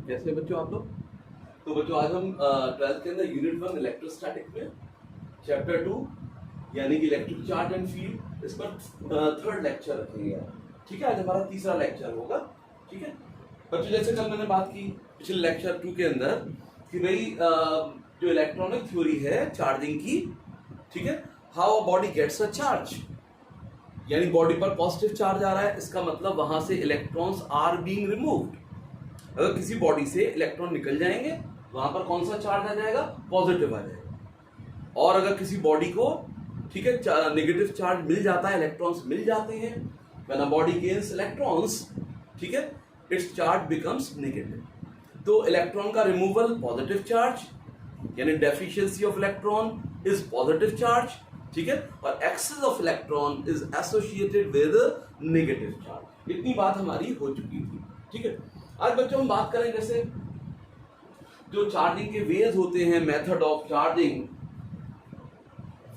कैसे बच्चों आप लोग? तो बच्चों आज हम 12th के अंदर यूनिट 1 इलेक्ट्रोस्टैटिक में चैप्टर 2 यानी कि इलेक्ट्रिक चार्ज एंड फील्ड इस पर थर्ड लेक्चर रखेंगे। ठीक है, आज हमारा तीसरा लेक्चर होगा। ठीक है बच्चों, जैसे कल मैंने बात की पिछले लेक्चर 2 के अंदर कि भाई जो इलेक्ट्रॉनिक थ्योरी है चार्जिंग की, ठीक है, how a body gets a charge, यानी बॉडी पर पॉजिटिव चार्ज आ रहा है, इसका मतलब वहां से इलेक्ट्रॉन्स आर बीइंग रिमूव्ड। अगर किसी बॉडी से इलेक्ट्रॉन निकल जाएंगे वहां पर कौन सा चार्ज आ जाएगा? पॉजिटिव आ जाएगा। और अगर किसी बॉडी को, ठीक है, नेगेटिव चार्ज मिल जाता है, इलेक्ट्रॉन्स मिल जाते हैं, when a body gains electrons, ठीक है, इट्स चार्ज बिकम्स नेगेटिव। तो इलेक्ट्रॉन का रिमूवल पॉजिटिव चार्ज, यानी deficiency of electron is positive charge, ठीक है, और excess of electron is associated with negative charge. इतनी बात हमारी हो चुकी थी। ठीक है, आज बच्चों हम बात करें जैसे जो चार्जिंग के वेज होते हैं, method of charging,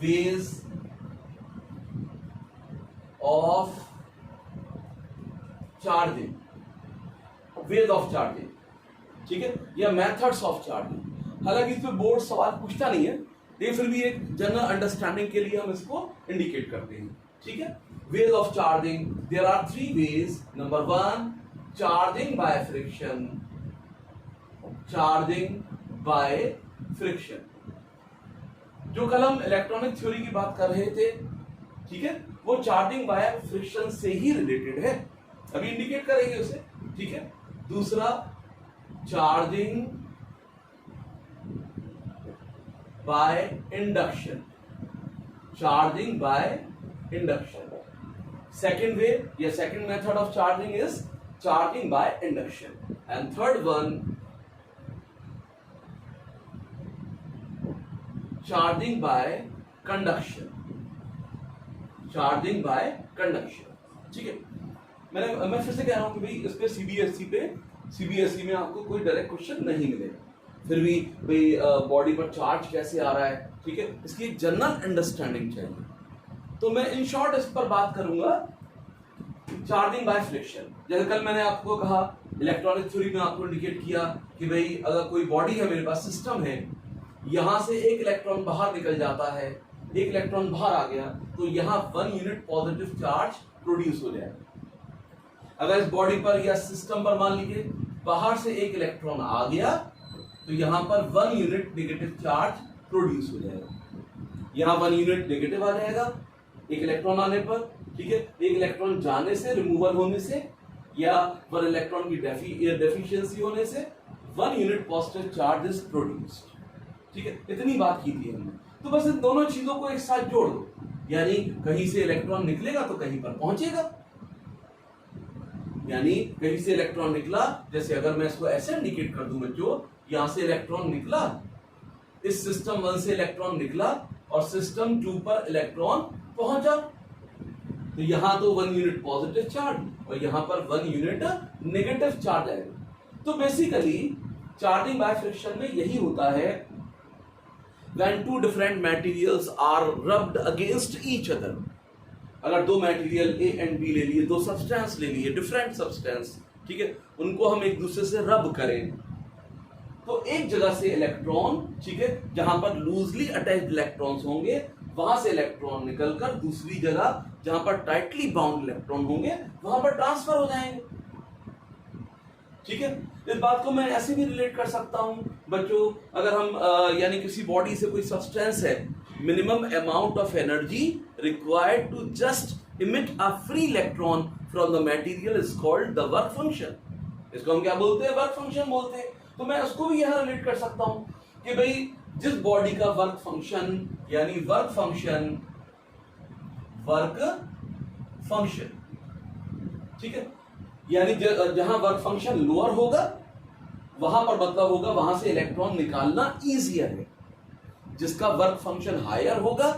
veg of charging, veg of charging, ठीक है, या मेथड्स ऑफ चार्जिंग। हालांकि इसमें बोर्ड सवाल पूछता नहीं है, लेकिन फिर भी एक जनरल अंडरस्टैंडिंग के लिए हम इसको इंडिकेट करते हैं। ठीक है, ways of charging, there are 3 ways. Number 1, charging by friction, charging by friction. जो कल हम इलेक्ट्रॉनिक थ्योरी की बात कर रहे थे, ठीक है, वो चार्जिंग बाय फ्रिक्शन से ही रिलेटेड है, अभी इंडिकेट करेंगे उसे। ठीक है, दूसरा charging by induction, charging by induction. Second way या second method of charging is charging by induction, and third one, charging by conduction, charging by conduction। ठीक है, मैं फिर से कह रहा हूं कि भाई इस पे सीबीएसई में आपको कोई डायरेक्ट क्वेश्चन नहीं मिलेगा, फिर भी भाई बॉडी पर चार्ज कैसे आ रहा है, ठीक है, इसकी एक जनरल अंडरस्टैंडिंग चाहिए। तो मैं इन शॉर्ट इस पर बात करूंगा चार्जिंग बाय फ्रिक्शन। जैसे कल मैंने आपको कहा, इलेक्ट्रॉनिक थ्योरी में आपको इंडिकेट किया कि भाई अगर कोई बॉडी है, मेरे पास सिस्टम है, यहां से एक इलेक्ट्रॉन बाहर निकल जाता है, एक इलेक्ट्रॉन बाहर आ गया, तो यहां 1 यूनिट पॉजिटिव चार्ज प्रोड्यूस हो जाएगा। अगर इस बॉडी पर या सिस्टम पर मान लीजिए बाहर से एक इलेक्ट्रॉन आ गया, तो यहां पर 1 यूनिट नेगेटिव चार्ज प्रोड्यूस हो जाएगा। यहां 1 यूनिट नेगेटिव आ जाएगा एक इलेक्ट्रॉन आने पर, ठीक है, एक इलेक्ट्रॉन जाने से, रिमूवल होने से, या 1 इलेक्ट्रॉन की डेफिशिएंसी होने से 1 unit positive charge is produced. ठीक है, इतनी बात की थी हमने। तो बस इन दोनों चीजों को एक साथ जोड़ दो, यानी कहीं से इलेक्ट्रॉन निकलेगा तो कहीं पर पहुंचेगा, यानी कहीं से इलेक्ट्रॉन निकला, जैसे अगर मैं इसको ऐसे इंडिकेट कर दूं बच्चों, यहां से इलेक्ट्रॉन निकला, इस सिस्टम 1 से इलेक्ट्रॉन निकला और सिस्टम 2 पर इलेक्ट्रॉन पहुंचा, तो यहां तो 1 यूनिट पॉजिटिव चार्ज और यहां पर 1 यूनिट नेगेटिव चार्ज आएगा। तो बेसिकली चार्जिंग बाय फ्रिक्शन में यही होता है, when 2 different materials are rubbed against each other। अगर 2 मटेरियल ए एंड बी ले लिए, 2 सब्सटेंस ले लिए, डिफरेंट सब्सटेंस, ठीक है, उनको हम एक दूसरे से रब करें, तो एक जगह से इलेक्ट्रॉन, ठीक है, जहां पर लूजली अटैच्ड इलेक्ट्रॉन्स होंगे, वहां से इलेक्ट्रॉन निकलकर दूसरी जगह जहां पर टाइटली बाउंड इलेक्ट्रॉन होंगे वहां पर ट्रांसफर हो जाएंगे। ठीक है, इस बात को मैं ऐसे भी रिलेट कर सकता हूं बच्चों, अगर हम यानी किसी बॉडी से कोई सब्सटेंस है, minimum amount of energy required to just emit a free electron from the material is called the work function. इसको हम क्या बोलते हैं? वर्क फंक्शन बोलते हैं। तो मैं उसको भी यहां रिलेट कर सकता हूं कि भाई जिस बॉडी का वर्क फंक्शन, यानी वर्क फंक्शन, ठीक है, यानी जहां वर्क फंक्शन लोअर होगा वहां पर मतलब होगा वहां से इलेक्ट्रॉन निकालना इजियर है, जिसका वर्क फंक्शन हायर होगा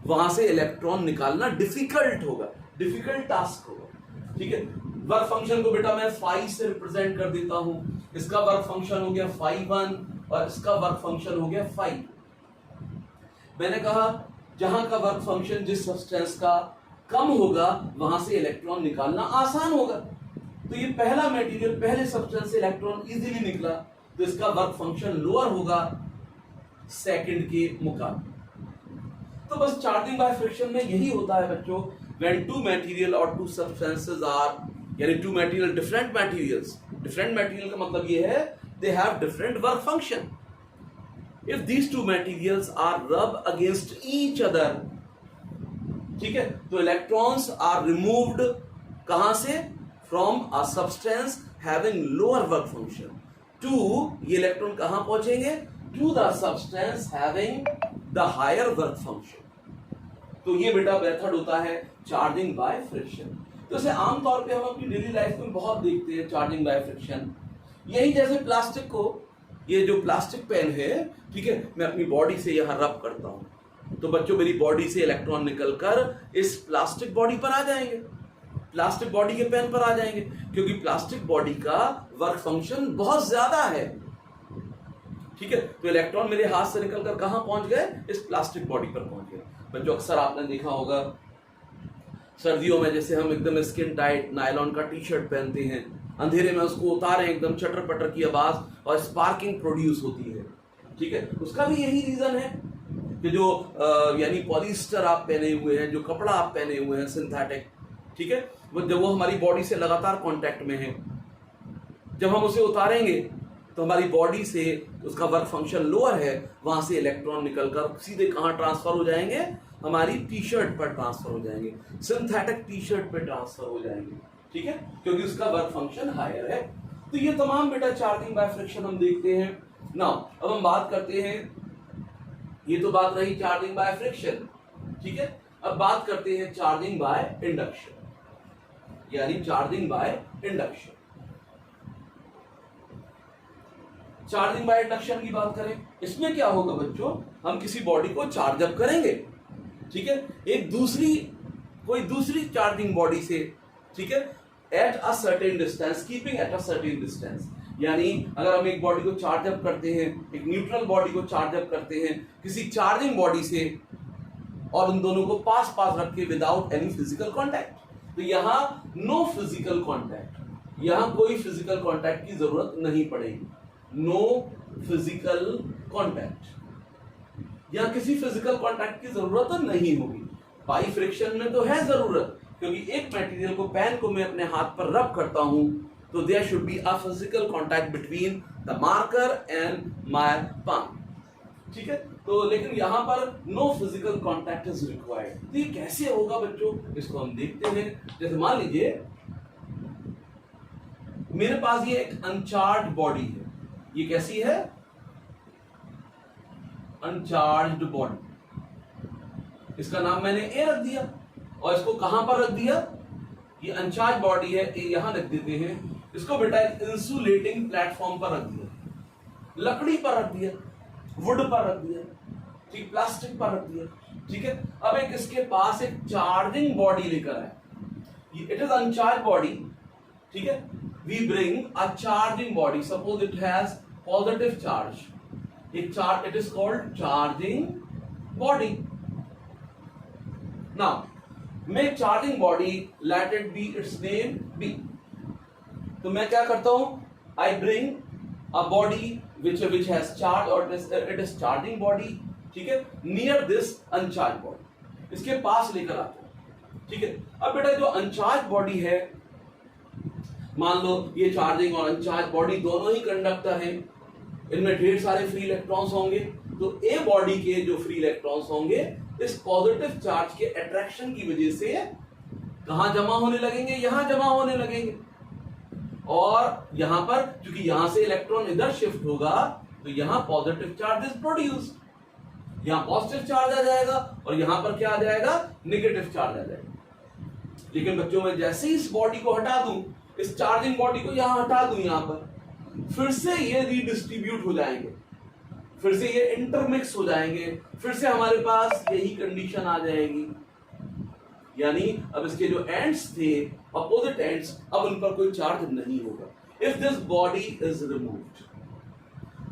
वहां से इलेक्ट्रॉन निकालना डिफिकल्ट होगा, डिफिकल्ट टास्क होगा। ठीक है, वर्क फंक्शन को बेटा मैं फाई से रिप्रेजेंट कर देता हूं, इसका वर्क फंक्शन हो गया फाई 1 और इसका वर्क फंक्शन हो गया फाई 2। मैंने कहा जहां का वर्क फंक्शन जिस सब्सटेंस का कम होगा वहां से इलेक्ट्रॉन निकालना आसान होगा, तो ये पहला मटेरियल, पहले सब्सटेंस से इलेक्ट्रॉन इजीली निकला, तो इसका वर्क फंक्शन लोअर होगा सेकंड के मुकाबले। तो बस चार्जिंग बाय फ्रिक्शन में यही होता है बच्चों, when two material or two substances are, यानी two material different materials, different material का मतलब ये है they have different work function. If these two materials are rub against each other, ठीक है, तो electrons are removed कहां से? From a substance having lower work function to, ये इलेक्ट्रॉन कहां पहुंचेंगे? To the substance having the higher work function. तो ये बेटा मेथड होता है चार्जिंग बाय फ्रिक्शन। तो इसे आमतौर पे हम अपनी डेली लाइफ में बहुत देखते हैं, चार्जिंग बाय फ्रिक्शन। यही जैसे प्लास्टिक को, ये जो प्लास्टिक पेन है, ठीक है, मैं अपनी बॉडी से यहाँ रब करता हूँ, तो बच्चों मेरी बॉडी से इलेक्ट्रॉन निकलकर इस प्लास्टिक बॉडी पर आ जाएंगे, प्लास्टिक बॉडी के पेन पर आ जाएंगे, क्योंकि प्लास्टिक बॉडी का वर्क फंक्शन बहुत ज्यादा है, ठीक है। तो इलेक्ट्रॉन मेरे हाथ से निकलकर कहां पहुंच गए? इस प्लास्टिक बॉडी पर पहुंच गए। बच्चों अक्सर आपने देखा होगा सर्दियों में जैसे हम एकदम स्किन टाइट नायलॉन का टी शर्ट पहनते हैं, अंधेरे में उसको उतारें, एकदम चटर पटर की आवाज और स्पार्किंग प्रोड्यूस होती है, ठीक है। उसका भी यही रीजन है कि जो यानी पॉलिस्टर आप पहने हुए हैं, जो कपड़ा आप पहने हुए हैं सिंथेटिक, ठीक है, वो हमारी बॉडी से लगातार कांटेक्ट में है, जब हम उसे उतारेंगे तो हमारी बॉडी से उसका वर्क फंक्शन लोअर है, वहां से इलेक्ट्रॉन निकलकर सीधे कहां ट्रांसफर हो जाएंगे? हमारी टी शर्ट पर ट्रांसफर हो जाएंगे, सिंथेटिक टी शर्ट पर ट्रांसफर हो जाएंगे, ठीक है, क्योंकि उसका वर्क फंक्शन हायर है। तो ये तमाम बेटा चार्जिंग बाय फ्रिक्शन हम देखते हैं ना। अब हम बात करते हैं, ये तो बात रही चार्जिंग बाय फ्रिक्शन, ठीक है। अब बात करते हैं चार्जिंग बाय इंडक्शन, यानी charging by induction. Charging by induction की बात करें, इसमें क्या होगा बच्चों? हम किसी बॉडी को चार्ज अप करेंगे, ठीक है, एक कोई दूसरी चार्जिंग बॉडी से, ठीक है, at a certain distance, keeping at a certain distance. यानी अगर हम एक बॉडी को चार्ज अप करते हैं, एक न्यूट्रल बॉडी को चार्ज अप करते हैं किसी चार्जिंग बॉडी से, और उन दोनों को पास पास रख के विदाउट एनी फिजिकल कॉन्टैक्ट, तो यहां नो फिजिकल कॉन्टैक्ट, यहां कोई फिजिकल कॉन्टैक्ट की जरूरत नहीं पड़ेगी, नो फिजिकल कॉन्टैक्ट, यहां किसी फिजिकल कॉन्टैक्ट की जरूरत नहीं होगी। बाई फ्रिक्शन में तो है जरूरत, क्योंकि एक मटेरियल को, पेन को मैं अपने हाथ पर रब करता हूं, तो there should be a physical contact between the marker and my palm, ठीक है। तो लेकिन यहां पर no physical contact is required. तो ये कैसे होगा बच्चों, इसको हम देखते हैं। जैसे मान लीजिए मेरे पास ये एक अनचार्ज बॉडी है, ये कैसी है? अनचार्ज्ड बॉडी, इसका नाम मैंने ए रख दिया, और इसको कहां पर रख दिया? ये अनचार्ज बॉडी है, ए यहां रख देते हैं, इसको बेटा इंसुलेटिंग प्लेटफॉर्म पर रख दिया, लकड़ी पर रख दिया, वुड पर रख दिया, ठीक, प्लास्टिक पर रख दिया, ठीक है। अब एक इसके पास एक चार्जिंग बॉडी लेकर आए, इट इज अनचार्ज बॉडी, ठीक है। We bring a charging body, suppose it has positive charge, एक charge, it is called charging body. Now मैं charging body, let it be its name B, तो मैं क्या करता हूं? I bring a body which has charge, or it is charging body, ठीक है, near this uncharged body, इसके पास लेकर आता हूं, ठीक है। अब बेटा जो अनचार्ज बॉडी है, मान लो ये चार्जिंग और अनचार्ज बॉडी दोनों ही कंडक्टर हैं, इनमें ढेर सारे फ्री इलेक्ट्रॉन्स होंगे, तो ए बॉडी के जो फ्री इलेक्ट्रॉन्स होंगे इस पॉजिटिव चार्ज के अट्रैक्शन की वजह से कहां जमा होने लगेंगे? यहां जमा होने लगेंगे, और यहां पर क्योंकि यहां से इलेक्ट्रॉन इधर शिफ्ट होगा, तो यहां पॉजिटिव चार्ज इज प्रोड्यूस्ड, यहां पॉजिटिव चार्ज आ जाएगा, और यहां पर क्या आ जाएगा? नेगेटिव चार्ज आ जाएगा। लेकिन बच्चों में जैसे ही इस बॉडी को हटा दूं, इस चार्जिंग बॉडी को यहां हटा दूं, यहां पर फिर से ये रीडिस्ट्रीब्यूट हो जाएंगे, फिर से ये इंटरमिक्स हो जाएंगे, फिर से हमारे पास यही कंडीशन आ जाएगी। यानी अब इसके जो एंड्स थे, अपोजिट एंड्स, अब उन पर कोई चार्ज नहीं होगा। If this body is removed,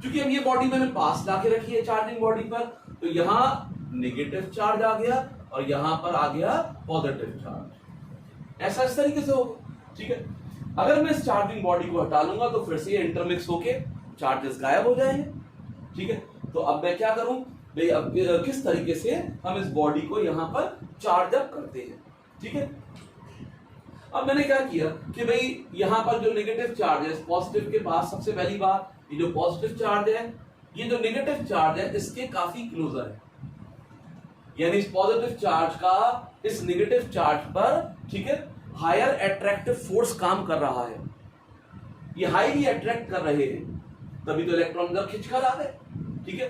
क्योंकि अब ये बॉडी मैंने पास लाके रखी है चार्जिंग बॉडी पर, तो यहां नेगेटिव चार्ज आ गया और यहां पर आ गया पॉजिटिव चार्ज, ऐसा इस तरीके से होगा, ठीक है। अगर मैं इस चार्जिंग बॉडी को हटा लूंगा तो फिर से ये इंटरमिक्स होके चार्जेस गायब हो जाएंगे। ठीक है, तो अब मैं क्या करूं भाई, अब किस तरीके से हम इस बॉडी को यहां पर चार्ज अप करते हैं। ठीक है, अब मैंने क्या किया कि भाई यहां पर जो नेगेटिव चार्ज है पॉजिटिव के पास, सबसे पहली बात ये जो पॉजिटिव चार्ज है, ये जो नेगेटिव चार्ज है इसके काफी क्लोजर है, यानी इस पॉजिटिव चार्ज का इस नेगेटिव चार्ज पर, ठीक है, हायर अट्रैक्टिव फोर्स काम कर रहा है, ये हाईली अट्रैक्ट कर रहे हैं, तभी तो इलेक्ट्रॉन इधर खिंचकर आ गए। ठीक है,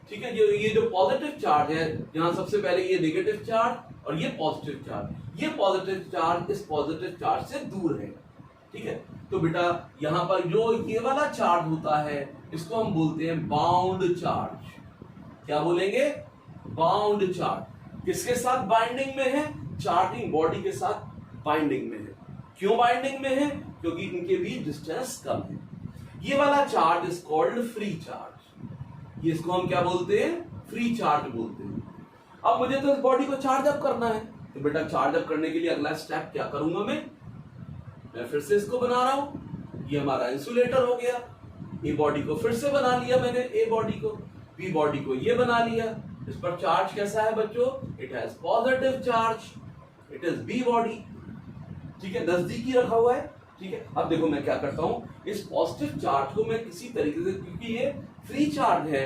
ठीक है, ये जो पॉजिटिव चार्ज है, यहां सबसे पहले ये नेगेटिव चार्ज और ये पॉजिटिव चार्ज, ये पॉजिटिव चार्ज इस पॉजिटिव चार्ज से दूर है। ठीक है, तो बेटा यहां पर जो ये वाला चार्ज होता है इसको हम बोलते हैं बाउंड चार्ज। क्या बोलेंगे? Bound charge. किसके साथ बाइंडिंग में है? चार्जिंग बॉडी के साथ बाइंडिंग में है। क्यों बाइंडिंग में है? क्योंकि इनके बीच डिस्टेंस कम है। ये वाला charge is called free charge. ये इसको हम क्या बोलते हैं? फ्री चार्ज बोलते हैं। अब मुझे तो इस बॉडी को चार्ज अप करना है, तो बेटा चार्ज अप करने के लिए अगला स्टेप क्या करूंगा मैं फिर से इसको बना रहा हूं। ये हमारा इंसुलेटर हो गया। ए बॉडी को फिर से बना लिया मैंने, ए बॉडी को, बी बॉडी को ये बना लिया। इस पर चार्ज कैसा है बच्चों? It has positive charge, it is B body. ठीक है, नजदीकी रखा हुआ है। ठीक है, अब देखो मैं क्या करता हूं, इस पॉजिटिव चार्ज को मैं किसी तरीके से, क्योंकि ये फ्री चार्ज है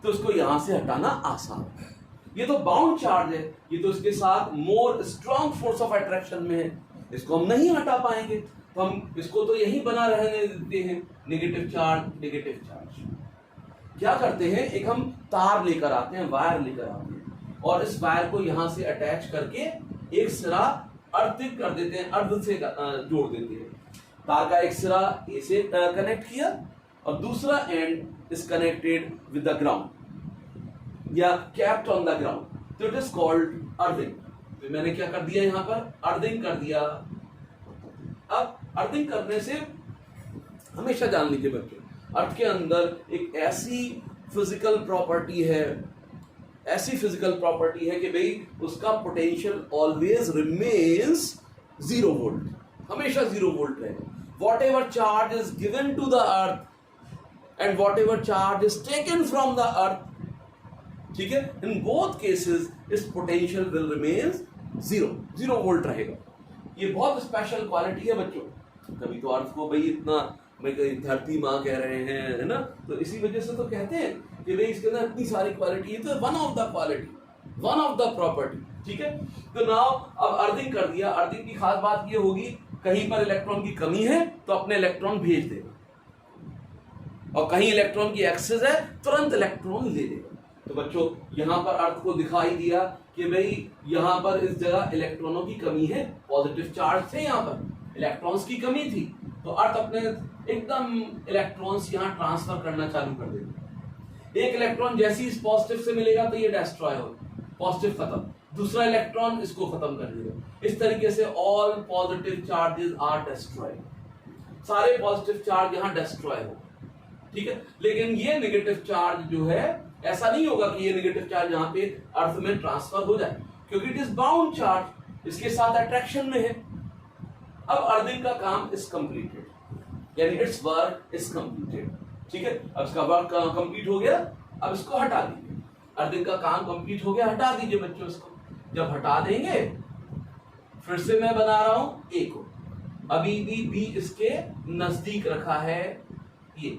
तो इसको यहां से हटाना आसान है। ये तो बाउंड चार्ज है, ये तो इसके साथ more strong force of attraction में है, इसको हम नहीं हटा पाएंगे, तो हम इसको तो यही बना रहने देते हैं, नेगेटिव चार्ज नेगेटिव चार्ज। क्या करते हैं, एक हम तार लेकर आते हैं, वायर लेकर आते हैं, और इस वायर को यहां से अटैच करके एक सिरा अर्थिंग कर देते हैं, अर्ध से जोड़ देते हैं। तार का एक सिरा ए से कनेक्ट किया और दूसरा and is connected with the ground या कैप्ड ऑन द ग्राउंड, तो इट इज कॉल्ड अर्थिंग। तो मैंने क्या कर दिया, यहां पर अर्थिंग कर दिया। अब अर्थिंग करने से हमेशा जान लीजिए बच्चों, अर्थ के अंदर एक ऐसी फिजिकल प्रॉपर्टी है, ऐसी फिजिकल प्रॉपर्टी है कि भाई उसका पोटेंशियल ऑलवेज रिमेन्स 0 वोल्ट, हमेशा 0 वोल्ट रहेगा। Whatever charge is given to the earth and whatever charge is taken from the earth, ठीक है, इन बोथ केसेस इस पोटेंशियल विल रिमेन्स 0 वोल्ट रहेगा। ये बहुत स्पेशल क्वालिटी है बच्चों। कभी तो अर्थ को भाई इतना धरती माँ कह रहे हैं, है ना, तो इसी वजह से तो कहते हैं कि भाई इसके अंदर इतनी सारी क्वालिटी है, तो one of the quality, one of the property. ठीक है, तो नाउ अब अर्थिंग कर दिया। अर्थिंग की खास बात ये होगी, कहीं पर इलेक्ट्रॉन की कमी है तो अपने इलेक्ट्रॉन भेज देगा, और कहीं इलेक्ट्रॉन की एक्सेस है तुरंत इलेक्ट्रॉन ले लेगा। तो बच्चों यहां पर अर्थ को दिखाई दिया कि भाई यहां पर इस जगह इलेक्ट्रॉनों की कमी है, पॉजिटिव चार्ज थे, यहां पर इलेक्ट्रॉन्स की कमी थी, तो अर्थ अपने एकदम इलेक्ट्रॉन्स यहां ट्रांसफर करना चालू कर देगा। एक इलेक्ट्रॉन जैसे ही इस पॉजिटिव से मिलेगा तो ये डिस्ट्रॉय हो, पॉजिटिव खत्म, दूसरा इलेक्ट्रॉन इसको खत्म कर देगा। इस तरीके से all positive charges are destroyed, सारे पॉजिटिव चार्ज यहां डिस्ट्रॉय हो। ठीक है, लेकिन ये नेगेटिव चार्ज जो है, ऐसा नहीं होगा कि ये नेगेटिव चार्ज यहां पे अर्थ में ट्रांसफर हो जाए, क्योंकि इट इज बाउंड चार्ज, इसके साथ अट्रैक्शन में है। अब अर्थिंग का काम इज कंप्लीटेड, यानी इट्स वर्क इज कंप्लीटेड। ठीक है, अब इसका वर्क कंप्लीट हो गया, अब इसको हटा दीजिए। अर्थिंग का काम कंप्लीट हो गया, हटा दीजिए बच्चों इसको। जब हटा देंगे, फिर से मैं बना रहा हूं ए को, अभी भी बी इसके नजदीक रखा है ये।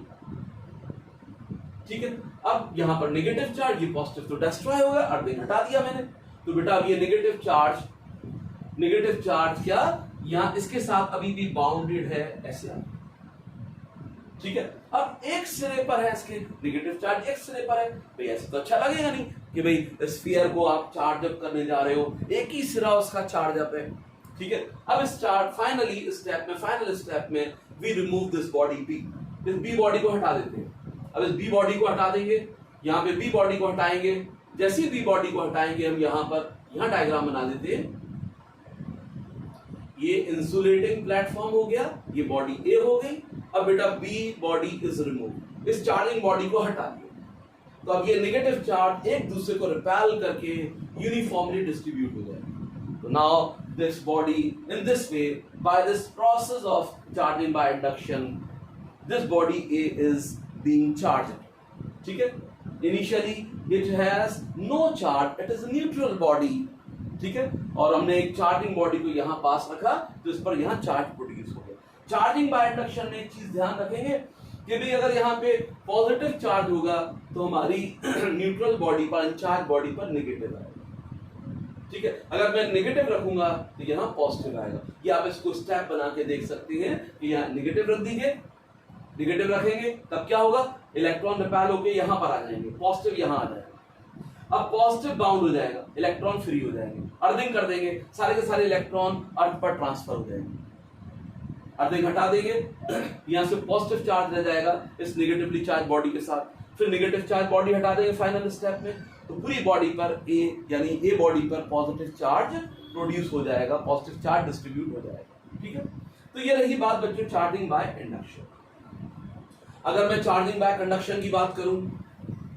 ठीक है, अब यहां पर नेगेटिव चार्ज, ये पॉजिटिव तो डिस्ट्रॉय हो गया, अर्थिंग हटा दिया मैंने। तो बेटा अब ये नेगेटिव चार्ज क्या यहां इसके साथ अभी भी बाउंडेड है, ऐसे आ। ठीक है, अब एक सिरे पर है इसके नेगेटिव चार्ज, एक सिरे पर है, भाई ऐसे तो अच्छा लगेगा नहीं कि भाई स्फीयर को आप चार्ज अप करने जा रहे हो, एक ही सिरा उसका चार्ज अप है। ठीक है, अब इस चार्ज फाइनल स्टेप में we remove this body B, इस बी बॉडी को हटा देते हैं। अब इस बी बॉडी को हटा देंगे, यहां पे बी बॉडी को हटाएंगे। जैसे ही बी बॉडी को हटाएंगे, हम यहां डायग्राम बना देते हैं। ये इंसुलेटिंग प्लेटफॉर्म हो गया, ये बॉडी ए हो गई। अब बेटा बी बॉडी इज रिमूव, इस चार्जिंग बॉडी को हटा दिया, तो अब ये नेगेटिव चार्ज एक दूसरे को रिपेल करके यूनिफॉर्मली डिस्ट्रीब्यूट हो जाए। तो now this body in this way by this process of charging by induction, this body A is being charged. ठीक है, initially it has no charge, it is a neutral body. ठीक है, और हमने एक चार्जिंग बॉडी को यहाँ पास रखा तो इस पर यहाँ चार्ज प्रोड्यूस हो गया। चार्जिंग बाय इंडक्शन में एक चीज ध्यान रखेंगे कि भी अगर यहाँ पे पॉजिटिव चार्ज होगा तो हमारी न्यूट्रल बॉडी पर, अनचार्ज बॉडी पर नेगेटिव आएगा। ठीक है, अगर मैं नेगेटिव रखूंगा तो यहाँ पॉजिटिव आएगा। ये आप इसको स्टेप बना के देख सकते हैं कि यहाँ नेगेटिव रख दीजिए, नेगेटिव रखेंगे तब क्या होगा, इलेक्ट्रॉन रिपेल होके यहाँ पर आ जाएंगे, पॉजिटिव यहाँ आ जाएगा। अब पॉजिटिव बाउंड हो जाएगा, इलेक्ट्रॉन फ्री हो जाएंगे, अर्थिंग कर देंगे, सारे के सारे इलेक्ट्रॉन अर्थ पर ट्रांसफर हो जाएंगे। अर्थिंग हटा देंगे, यहाँ से पॉजिटिव चार्ज रह जाएगा इस नेगेटिवली चार्ज बॉडी के साथ, फिर नेगेटिव चार्ज बॉडी हटा देंगे फाइनल स्टेप में, तो पूरी बॉडी पर ए यानी ए बॉडी पर पॉजिटिव चार्ज प्रोड्यूस हो जाएगा, पॉजिटिव चार्ज डिस्ट्रीब्यूट हो जाएगा। ठीक है, तो ये रही बात बच्चों चार्जिंग बाय इंडक्शन। अगर मैं चार्जिंग बाय कंडक्शन की बात करूं,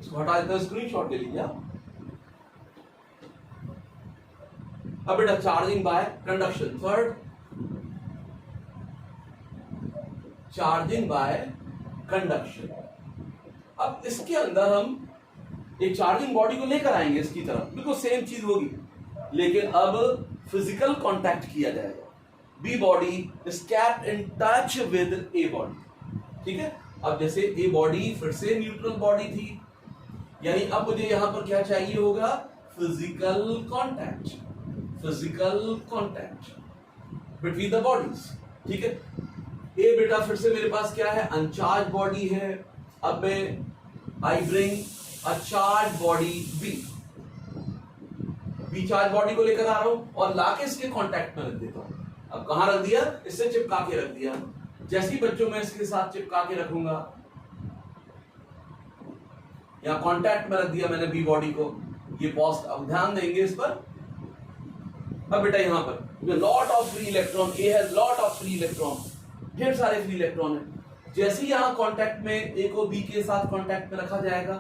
इसको हटा देता हूं, स्क्रीनशॉट ले लीजिए आप। अब बेटा charging by conduction, third charging by conduction. अब इसके अंदर हम एक चार्जिंग बॉडी को लेकर आएंगे इसकी तरफ, बिल्कुल सेम चीज होगी, लेकिन अब फिजिकल कांटेक्ट किया जाएगा। B body is kept in touch with A body. ठीक है, अब जैसे ए बॉडी फिर से न्यूट्रल बॉडी थी, यानी अब मुझे यहां पर क्या चाहिए होगा, physical contact, physical contact between the bodies. ठीक है, ए बेटा फिर से मेरे पास क्या है, अनचार्ज बॉडी है। अब मैं I bring a charge body B, B charge body को लेकर आ रहा हूं और लाके इसके कांटेक्ट में रख देता हूं। अब कहां रख दिया, इससे चिपका के रख दिया। जैसे ही बच्चों में इसके साथ चिपका के रखूंगा, यहां कांटेक्ट में रख दिया मैंने बी बॉडी को, ये पॉस्ट, अब ध्यान देंगे इस पर। अब बेटा यहां पर lot of free electron, A has lot of free electron, ढेर सारे फ्री इलेक्ट्रॉन है। जैसे ही यहां कांटेक्ट में ए को बी के साथ कांटेक्ट में रखा जाएगा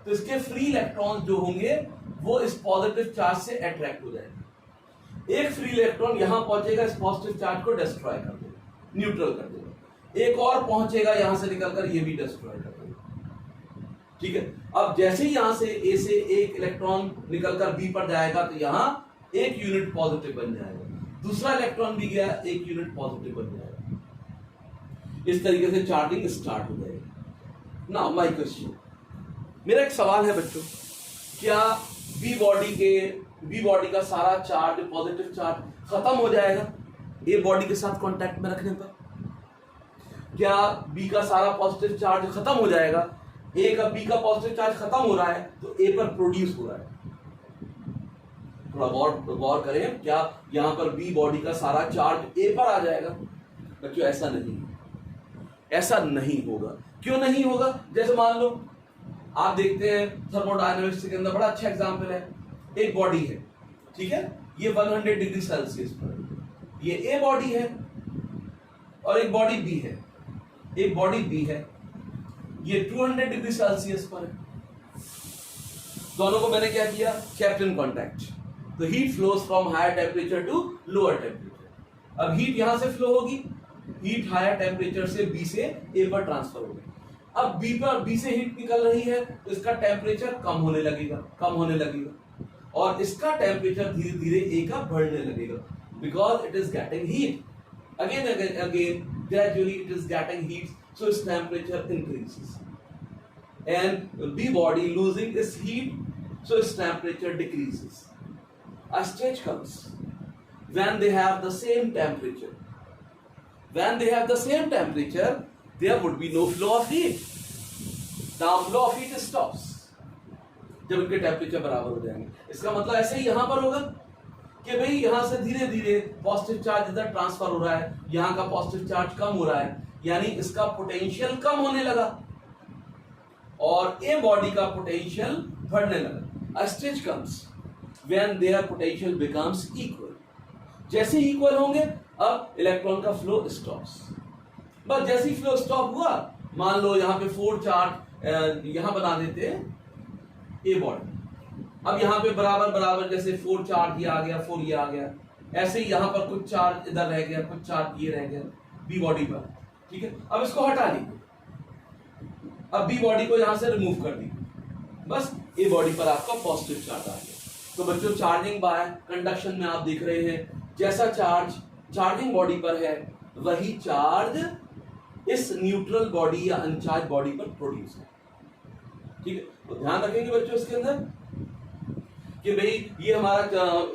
तो इसके फ्री इलेक्ट्रॉन जो होंगे वो इस पॉजिटिव चार्ज से अट्रैक्ट हो जाएंगे। एक फ्री इलेक्ट्रॉन यहां पहुंचेगा, इस पॉजिटिव चार्ज को डिस्ट्रॉय कर देगा, न्यूट्रल कर देगा। एक और पहुंचेगा यहां से निकलकर, ये भी डिस्ट्रॉय कर देगा। ठीक है, अब जैसे ही यहां से ए से एक इलेक्ट्रॉन निकलकर बी पर जाएगा तो यहां एक यूनिट पॉजिटिव बन जाएगा, दूसरा इलेक्ट्रॉन भी गया, एक यूनिट पॉजिटिव बन जाएगा। इस तरीके से चार्जिंग स्टार्ट हो जाएगी। नाउ माय क्वेश्चन, मेरा एक सवाल है बच्चों, क्या बी बॉडी का सारा चार्ज, पॉजिटिव चार्ज खत्म हो जाएगा ए बॉडी के साथ कांटेक्ट में रखने पर? क्या बी का सारा पॉजिटिव चार्ज खत्म हो जाएगा? ए का बी का पॉजिटिव चार्ज खत्म हो रहा है तो ए पर प्रोड्यूस हो रहा है। थोड़ा गौर करें, क्या यहां पर बी बॉडी का सारा चार्ज ए पर आ जाएगा? बच्चों ऐसा नहीं, ऐसा नहीं होगा। क्यों नहीं होगा? जैसे मान लो आप देखते हैं थर्मोडायनामिक्स के अंदर बड़ा अच्छा एग्जांपल है, एक बॉडी है, ठीक है, ये 100 डिग्री सेल्सियस पर, ये ए बॉडी है और एक बॉडी बी है, एक बॉडी बी है, ये 200 डिग्री सेल्सियस पर है। दोनों को मैंने क्या किया, केप्ट इन कांटेक्ट, तो heat flows from higher temperature to lower temperature. अब हीट यहां से फ्लो होगी, हीट हायर टेम्परेचर से बी से ए पर ट्रांसफर होगी। अब बी से हीट निकल रही है तो इसका टेम्परेचर कम होने लगेगा और इसका टेम्परेचर धीरे धीरे ए का बढ़ने लगेगा, because it is getting heat again gradually it is getting heat, so its temperature increases and B body losing its heat, so its temperature decreases. A stage comes when they have the same temperature. When they have the same temperature, there would be no flow of heat. Now flow of heat stops. जब इनके temperature बराबर हो जाएंगे, इसका मतलब ऐसे ही यहां पर होगा कि भाई यहां से धीरे धीरे पॉजिटिव चार्ज इधर ट्रांसफर हो रहा है, यहां का पॉजिटिव चार्ज कम हो रहा है, यानी इसका पोटेंशियल कम होने लगा और ए बॉडी का पोटेंशियल बढ़ने लगा। A stage comes when their potential becomes equal. जैसे इक्वल होंगे अब इलेक्ट्रॉन का फ्लो स्टॉप्स। बस जैसे ही फ्लो स्टॉप हुआ, मान लो यहाँ पे 4 चार्ज यहां बना देते हैं ए बॉडी, अब यहाँ पे बराबर बराबर जैसे 4 चार्ज ये आ गया, 4 ये आ गया, ऐसे ही यहां पर कुछ चार्ज इधर रह गया, कुछ चार्ज ये रह गया बी बॉडी पर, ठीक है। अब इसको हटा दीजिए, अब बी बॉडी को यहां से रिमूव कर दीजिए, बस ए बॉडी पर आपका पॉजिटिव चार्ज आ गया। तो बच्चों चार्जिंग बाय कंडक्शन में आप देख रहे हैं जैसा चार्ज चार्जिंग बॉडी पर है वही चार्ज इस न्यूट्रल बॉडी या अनचार्ज बॉडी पर प्रोड्यूस है, ठीक है। तो ध्यान रखेंगे बच्चों इसके अंदर कि भाई ये हमारा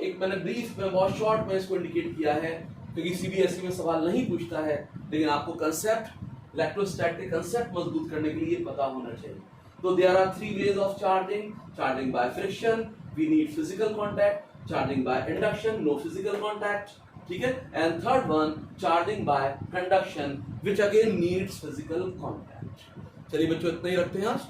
एक मैंने ब्रीफ में बहुत शॉर्ट में इसको इंडिकेट किया है क्योंकि सीबीएसई में सवाल नहीं पूछता है, लेकिन आपको कंसेप्ट इलेक्ट्रोस्टैटिक कंसेप्ट मजबूत करने के लिए पता होना चाहिए। तो there are 3 ways of charging by friction, we need physical contact, charging by induction, no physical contact, ठीक है। And third one charging by conduction which again needs physical contact. चलिए बच्चों इतना ही रखते हैं आज।